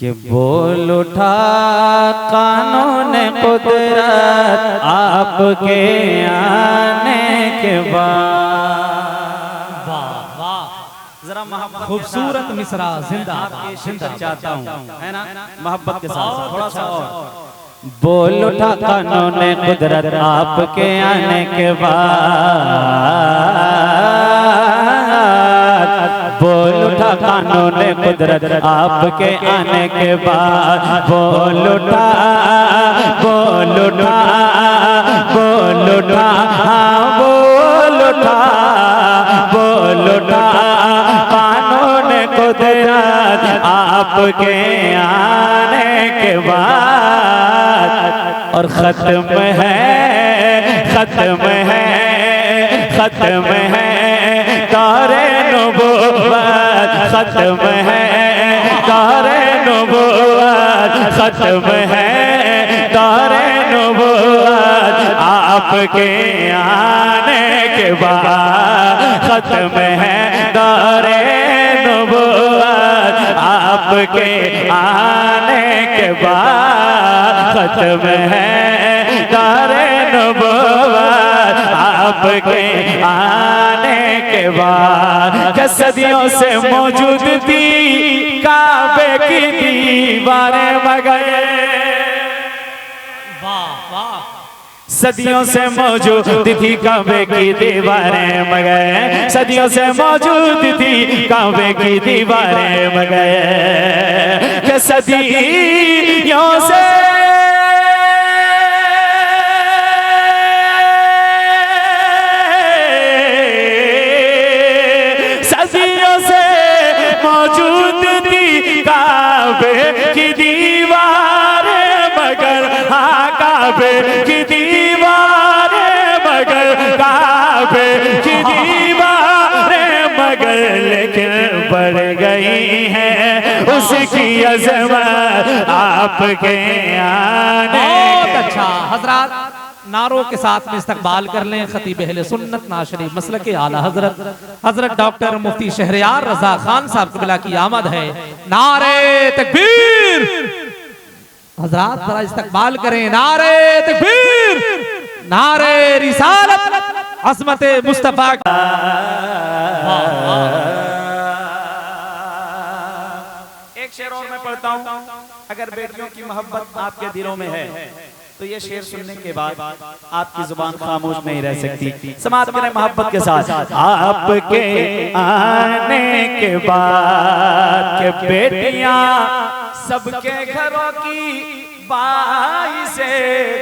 कि बोल उठा कानून कुदरत आपके आने के बाद। वाह वाह, जरा मोहब्बत खूबसूरत मिसरा जिंदाबाद जिंदा चाहता हूँ, है ना, मोहब्बत के साथ थोड़ा सा और। बोल उठा कानून कुदरत आपके आने के बाद। बोल उठा कानून कुदरत आपके आने के बाद। बोल उठा बोल उठा बोल उठा बोल उठा बोल उठा कानून कुदरत आपके आने के बाद। और खत्म है खत्म है खत्म है तारे नबूवत, खत्म है तारे नबूवत, खत्म है तारे नबूवत आपके आने के बाद। खत्म है तारे नबूवत आपके आने के बाद। खत्म है तारे नबूवत आपके आने के बाद। सदियों से मौजूद थी काबे की दीवारें मगर। वाह वाह, सदियों से मौजूद थी काबे की दीवारें मगर। सदियों से मौजूद थी काबे की दीवारें मगर। सदियों से मौजूद थी काबे की दीवारें मगर। हाँ, काबे की दीवारें मगर, काबे की दीवारें मगर। लेकिन बढ़ गई है उसकी अज़मत आपके आने। बहुत अच्छा। हजरात नारों के साथ में इस्तकबाल कर लें खतीब अहले सुन्नत नाशरी मसलक के आला हजरत हजरत डॉक्टर मुफ्ती शहरयार रजा खान साहब क़िबला की आमद है। नारे तकबीर। हजरात जरा इस्तकबाल करें। नारे तकबीर, नारे रिसालत, अज़मत मुस्तफा। एक शेर और मैं पढ़ता हूँ। अगर बेटियों की मोहब्बत आपके दिलों में है तो ये शेर सुनने के बाद आपकी जुबान खामोश नहीं रह सकती। समात करें मोहब्बत के साथ। आपके आने के बाद के बेटियां सबके घरों की बाई से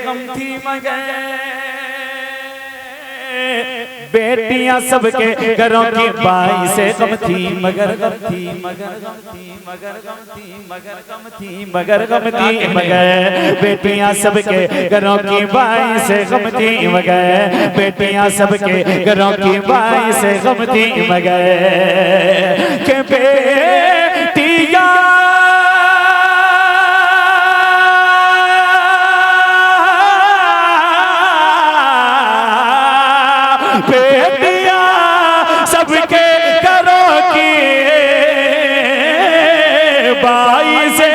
गम थी मगर। बेटियां सबके घरों की बाई से गम थी मगर, गम थी मगर, गम थी मगर, गम थी मगर, गम थी मगर, गम थी मगर। बेटियां सबके घरों की बाई से गम थी मगर। बेटियां सबके घरों की बाई से गम थी मगर। के बेटियां बेटियां सबके घरों की बाई से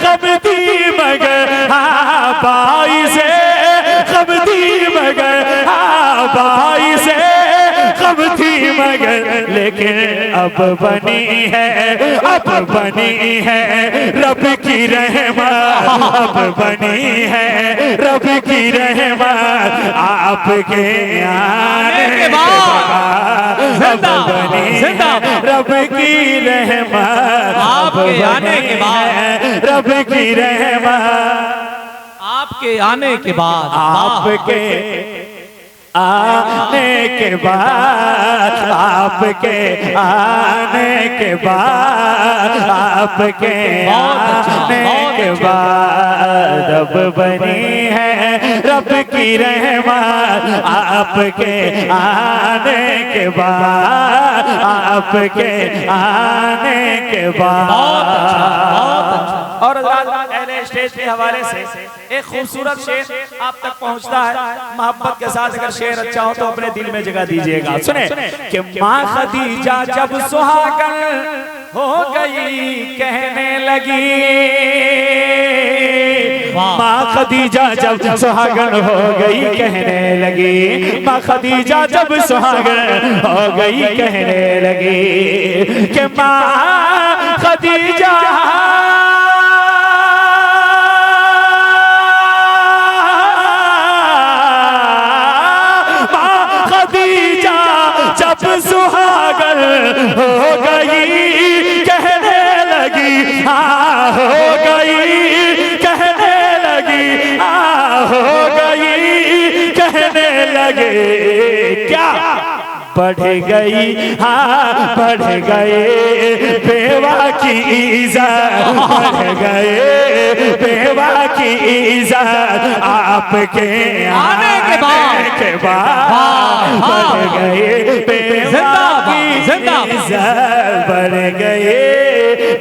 गम थी मगर। हाँ, बाई से गम थी मगर। हाँ, बाई से गम थी मगर। लेकिन अब बनी है, अब बनी है रब की रहमत। अब बनी है रब की रहमत आपके आने के बाद। अब बनी है रब की रहमत आपके आने के बाद। रब की रहमत आपके आने के बाद। आपके आने के बाद। आपके आने के बाद। आपके आने के बाद। अब बनी है रब की रहमत आपके आने के बाद। आपके आने के बाद। बहुत अच्छा, बहुत अच्छा। और हजरात अहले स्टेज के हवाले से एक खूबसूरत शेर आप तक पहुंचता है। मोहब्बत के साथ अगर शेर अच्छा हो तो अपने दिल में जगह दीजिएगा। सुने कि माँ खदीजा जब सुहागन हो गई कहने लगी, माँ खदीजा जब सुहागन हो गई कहने लगी, माँ खदीजा जब सुहागन हो गई कहने लगी कि माँ खदीजा जब सुहागन हो गई कहने लगी, हाँ हो गई कहने लगी, हाँ हो गई कहने लगे। क्या बढ़ गई, हाँ बढ़ गए बेवा की इज्जत, बढ़ गए बेवा की इज्जत आपके आने के बाद बढ़ गए बेवा की इज्जत, बढ़ गए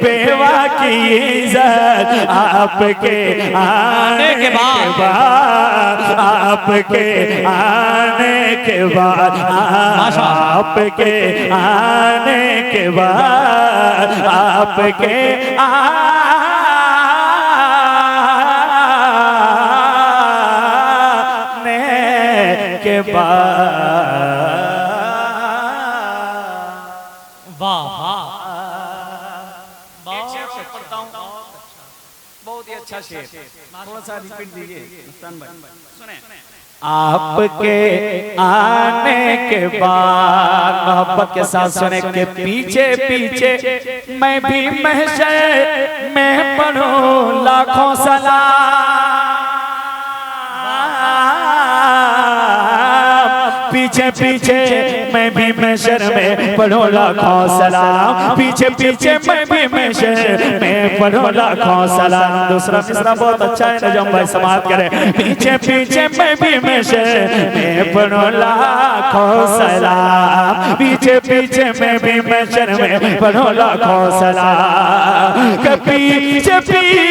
बेवा की इज्जत आपके आने के बाद, आपके आने के बाद, आपके आने के बाद, आपके आने के बाद। बहुत ही अच्छा शेर, थोड़ा सा रिपीट दीजिए सुने। आपके आने के बाद, मोहब्बत के साथ सुने के पीछे पीछे मैं भी महशर में पढ़ूं लाखों सलाम, पीछे पीछे मैं भी महशर में पढ़ूं लाखों सलाम, पीछे पीछे मैं भी महशर में पढ़ूं लाखों सलाम। दूसरा मिसरा बहुत अच्छा है, नजम भाई समाप्त करें। पीछे पीछे मैं भी महशर में पढ़ूं लाखों सलाम, पीछे पीछे मैं भी महशर में पढ़ूं लाखों सलाम। पीछे पीछे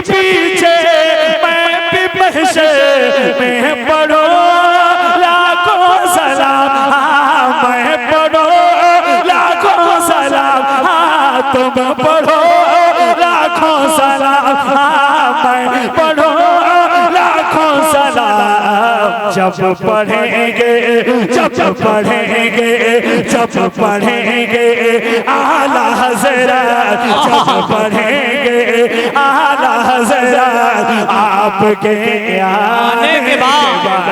पीछे मैं भी महशर में पढ़ो लाखों सलाम, हाँ मैं पढ़ो लाखों सलाम, हाँ तुम पढ़ो लाखों सलाम, हाँ मैं पढ़ो लाखों सलाम। जब पढ़ेंगे जब पढ़ेंगे जब पढ़ेंगे आला हज़रत, जब पढ़ेंगे आला हज़रत आपके आने के बाद।